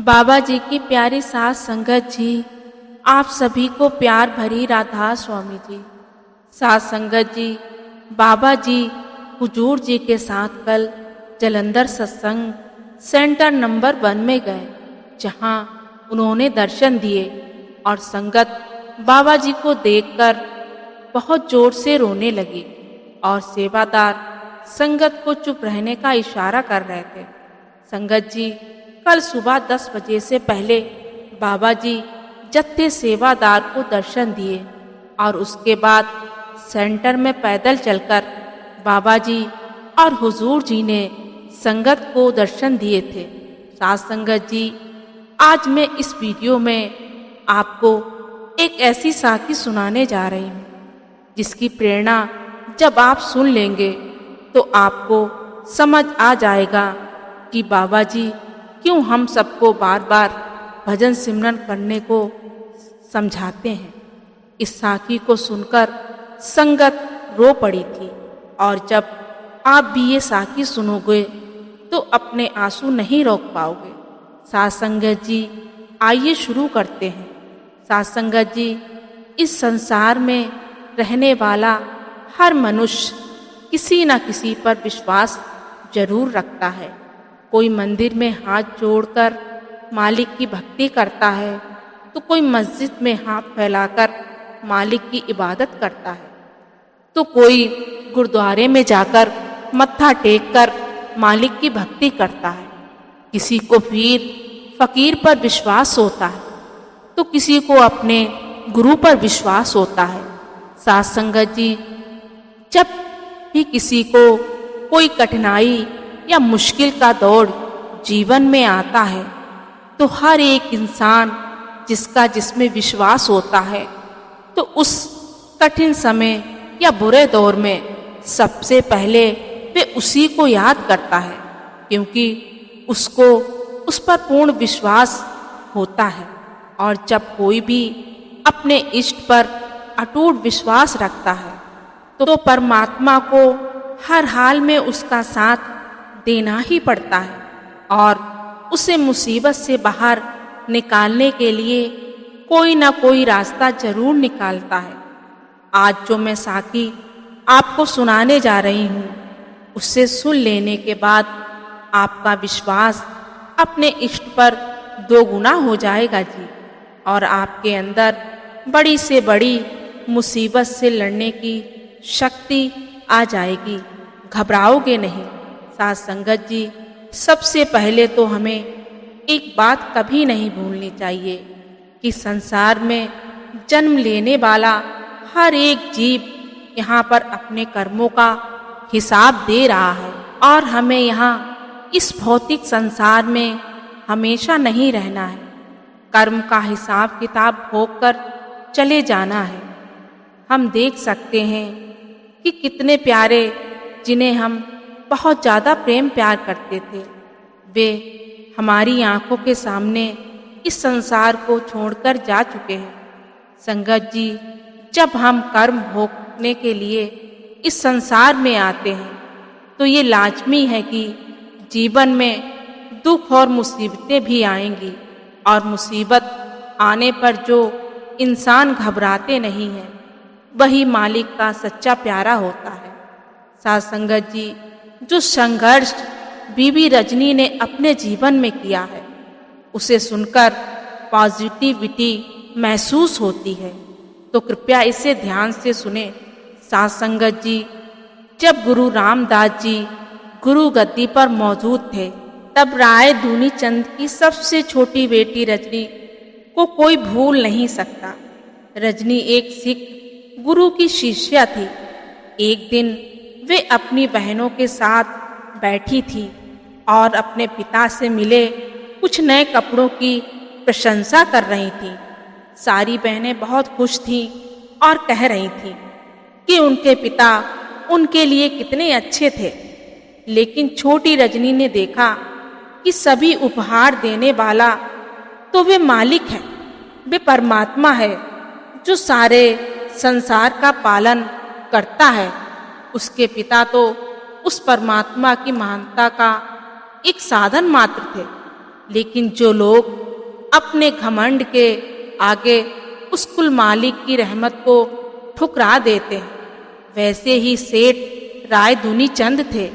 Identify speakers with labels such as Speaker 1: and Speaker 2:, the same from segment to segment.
Speaker 1: बाबा जी की प्यारी साथ संगत जी, आप सभी को प्यार भरी राधा स्वामी जी। साथ संगत जी, बाबा जी हुजूर जी के साथ कल जलंधर सत्संग सेंटर नंबर 1 में गए, जहां उन्होंने दर्शन दिए और संगत बाबा जी को देखकर बहुत जोर से रोने लगी और सेवादार संगत को चुप रहने का इशारा कर रहे थे। संगत जी, कल सुबह 10 बजे से पहले बाबा जी जत्थे सेवादार को दर्शन दिए और उसके बाद सेंटर में पैदल चलकर बाबा जी और हुजूर जी ने संगत को दर्शन दिए थे। साथ संगत जी, आज मैं इस वीडियो में आपको एक ऐसी साखी सुनाने जा रही हूँ जिसकी प्रेरणा जब आप सुन लेंगे तो आपको समझ आ जाएगा कि बाबा जी क्यों हम सबको बार बार भजन सिमरन करने को समझाते हैं। इस साखी को सुनकर संगत रो पड़ी थी और जब आप भी ये साखी सुनोगे तो अपने आंसू नहीं रोक पाओगे। साथ संगत जी, आइए शुरू करते हैं। साथ संगत जी, इस संसार में रहने वाला हर मनुष्य किसी न किसी पर विश्वास जरूर रखता है। कोई मंदिर में हाथ जोड़कर मालिक की भक्ति करता है तो कोई मस्जिद में हाथ फैलाकर मालिक की इबादत करता है, तो कोई गुरुद्वारे में जाकर मत्था टेककर मालिक की भक्ति करता है। किसी को पीर फकीर पर विश्वास होता है तो किसी को अपने गुरु पर विश्वास होता है। साथ संगत जी, जब भी किसी को कोई कठिनाई या मुश्किल का दौर जीवन में आता है तो हर एक इंसान जिसमें विश्वास होता है तो उस कठिन समय या बुरे दौर में सबसे पहले वे उसी को याद करता है, क्योंकि उसको उस पर पूर्ण विश्वास होता है। और जब कोई भी अपने इष्ट पर अटूट विश्वास रखता है तो परमात्मा को हर हाल में उसका साथ देना ही पड़ता है और उसे मुसीबत से बाहर निकालने के लिए कोई ना कोई रास्ता जरूर निकालता है। आज जो मैं साखी आपको सुनाने जा रही हूँ उससे सुन लेने के बाद आपका विश्वास अपने इष्ट पर 2 गुना हो जाएगा जी, और आपके अंदर बड़ी से बड़ी मुसीबत से लड़ने की शक्ति आ जाएगी। घबराओगे नहीं। साथ संगत जी, सबसे पहले तो हमें एक बात कभी नहीं भूलनी चाहिए कि संसार में जन्म लेने वाला हर एक जीव यहाँ पर अपने कर्मों का हिसाब दे रहा है और हमें यहाँ इस भौतिक संसार में हमेशा नहीं रहना है। कर्म का हिसाब किताब भोगकर चले जाना है। हम देख सकते हैं कि कितने प्यारे जिन्हें हम बहुत ज़्यादा प्रेम प्यार करते थे, वे हमारी आंखों के सामने इस संसार को छोड़कर जा चुके हैं। संगत जी, जब हम कर्म भोगने के लिए इस संसार में आते हैं तो ये लाजमी है कि जीवन में दुख और मुसीबतें भी आएंगी, और मुसीबत आने पर जो इंसान घबराते नहीं हैं वही मालिक का सच्चा प्यारा होता है। साथ संगत जी, जो संघर्ष बीबी रजनी ने अपने जीवन में किया है उसे सुनकर पॉजिटिविटी महसूस होती है, तो कृपया इसे ध्यान से सुने। साथ संगत जी, जब गुरु रामदास जी गुरु गद्दी पर मौजूद थे तब राय दूनी चंद की सबसे छोटी बेटी रजनी को कोई भूल नहीं सकता। रजनी एक सिख गुरु की शिष्या थी। एक दिन वे अपनी बहनों के साथ बैठी थी और अपने पिता से मिले कुछ नए कपड़ों की प्रशंसा कर रही थीं। सारी बहनें बहुत खुश थीं और कह रही थीं कि उनके पिता उनके लिए कितने अच्छे थे। लेकिन छोटी रजनी ने देखा कि सभी उपहार देने वाला तो वे मालिक है, वे परमात्मा है जो सारे संसार का पालन करता है। उसके पिता तो उस परमात्मा की महानता का एक साधन मात्र थे। लेकिन जो लोग अपने घमंड के आगे उस कुल मालिक की रहमत को ठुकरा देते हैं, वैसे ही सेठ राय दूनी चंद थे।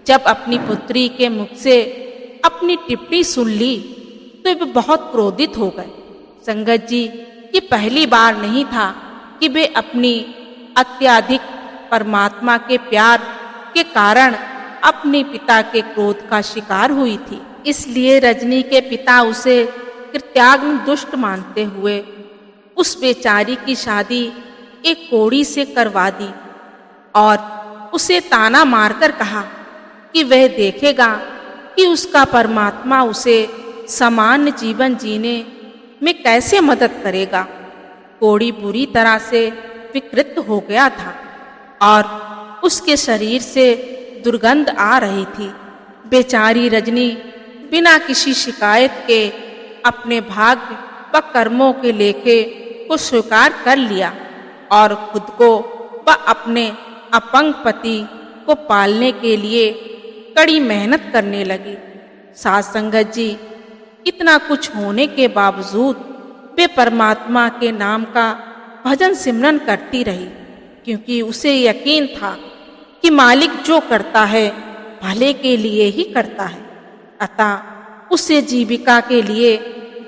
Speaker 1: जब अपनी पुत्री के मुख से अपनी टिप्पणी सुन ली तो वे बहुत क्रोधित हो गए। संगत जी, ये पहली बार नहीं था कि वे अपनी अत्यधिक परमात्मा के प्यार के कारण अपने पिता के क्रोध का शिकार हुई थी। इसलिए रजनी के पिता उसे कृत्याग्न दुष्ट मानते हुए उस बेचारी की शादी एक कोढ़ी से करवा दी और उसे ताना मारकर कहा कि वह देखेगा कि उसका परमात्मा उसे सामान्य जीवन जीने में कैसे मदद करेगा। कोढ़ी बुरी तरह से विकृत हो गया था और उसके शरीर से दुर्गंध आ रही थी। बेचारी रजनी बिना किसी शिकायत के अपने भाग्य व कर्मों के लेखे को स्वीकार कर लिया और खुद को व अपने अपंग पति को पालने के लिए कड़ी मेहनत करने लगी। साथ संगत जी, इतना कुछ होने के बावजूद वे परमात्मा के नाम का भजन सिमरन करती रही, क्योंकि उसे यकीन था कि मालिक जो करता है भले के लिए ही करता है। अतः उसे जीविका के लिए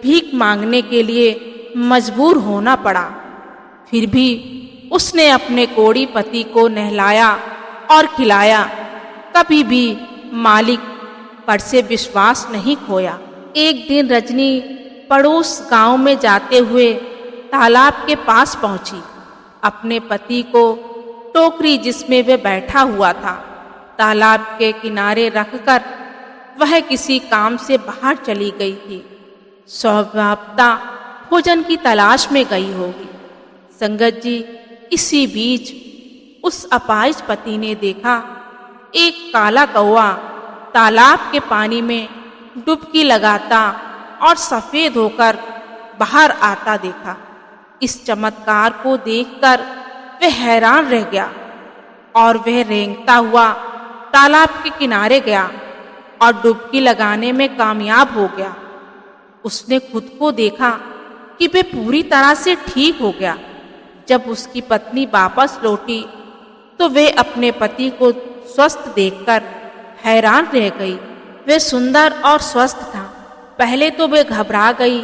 Speaker 1: भीख मांगने के लिए मजबूर होना पड़ा। फिर भी उसने अपने कोढ़ी पति को नहलाया और खिलाया, कभी भी मालिक पर से विश्वास नहीं खोया। एक दिन रजनी पड़ोस गांव में जाते हुए तालाब के पास पहुंची। अपने पति को टोकरी जिसमें वह बैठा हुआ था तालाब के किनारे रखकर वह किसी काम से बाहर चली गई थी। स्वभावतः भोजन की तलाश में गई होगी। संगत जी, इसी बीच उस अपाहिज पति ने देखा एक काला कौवा तालाब के पानी में डुबकी लगाता और सफेद होकर बाहर आता देखा। इस चमत्कार को देखकर वह हैरान रह गया और वह रेंगता हुआ तालाब के किनारे गया और डुबकी लगाने में कामयाब हो गया। उसने खुद को देखा कि वह पूरी तरह से ठीक हो गया। जब उसकी पत्नी वापस लौटी तो वे अपने पति को स्वस्थ देखकर हैरान रह गई। वह सुंदर और स्वस्थ था। पहले तो वे घबरा गई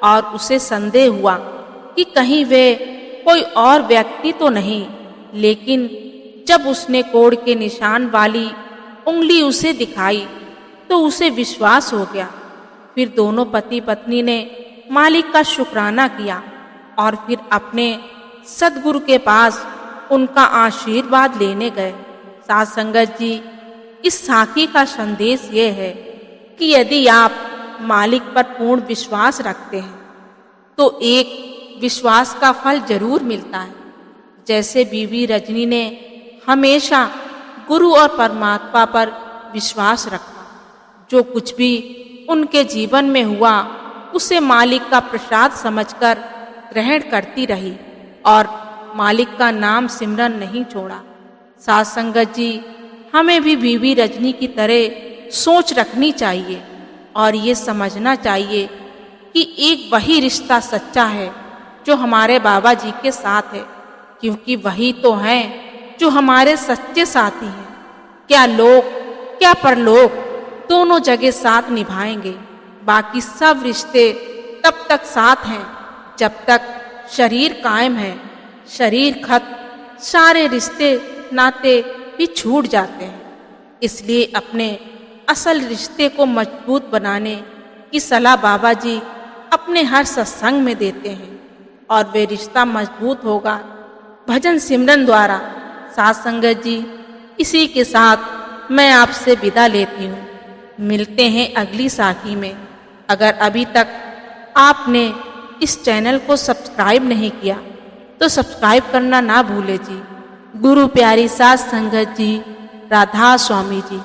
Speaker 1: और उसे संदेह हुआ कि कहीं वे कोई और व्यक्ति तो नहीं, लेकिन जब उसने कोढ़ के निशान वाली उंगली उसे दिखाई तो उसे विश्वास हो गया। फिर दोनों पति पत्नी ने मालिक का शुक्राना किया और फिर अपने सद्गुरु के पास उनका आशीर्वाद लेने गए। साथ संगत जी, इस साखी का संदेश ये है कि यदि आप मालिक पर पूर्ण विश्वास रखते हैं तो एक विश्वास का फल जरूर मिलता है। जैसे बीवी रजनी ने हमेशा गुरु और परमात्मा पर विश्वास रखा। जो कुछ भी उनके जीवन में हुआ उसे मालिक का प्रसाद समझकर ग्रहण करती रही और मालिक का नाम सिमरन नहीं छोड़ा। साथ संगत जी, हमें भी बीवी रजनी की तरह सोच रखनी चाहिए और ये समझना चाहिए कि एक वही रिश्ता सच्चा है जो हमारे बाबा जी के साथ है, क्योंकि वही तो हैं जो हमारे सच्चे साथी हैं। क्या लोक क्या परलोक दोनों जगह साथ निभाएंगे। बाकी सब रिश्ते तब तक साथ हैं जब तक शरीर कायम है। शरीर खत्म, सारे रिश्ते नाते भी छूट जाते हैं। इसलिए अपने असल रिश्ते को मजबूत बनाने की सलाह बाबा जी अपने हर सत्संग में देते हैं और वे रिश्ता मजबूत होगा भजन सिमरन द्वारा। साथ संगत जी, इसी के साथ मैं आपसे विदा लेती हूँ। मिलते हैं अगली साखी में। अगर अभी तक आपने इस चैनल को सब्सक्राइब नहीं किया तो सब्सक्राइब करना ना भूले जी। गुरु प्यारी साथ संगत जी, राधा स्वामी जी।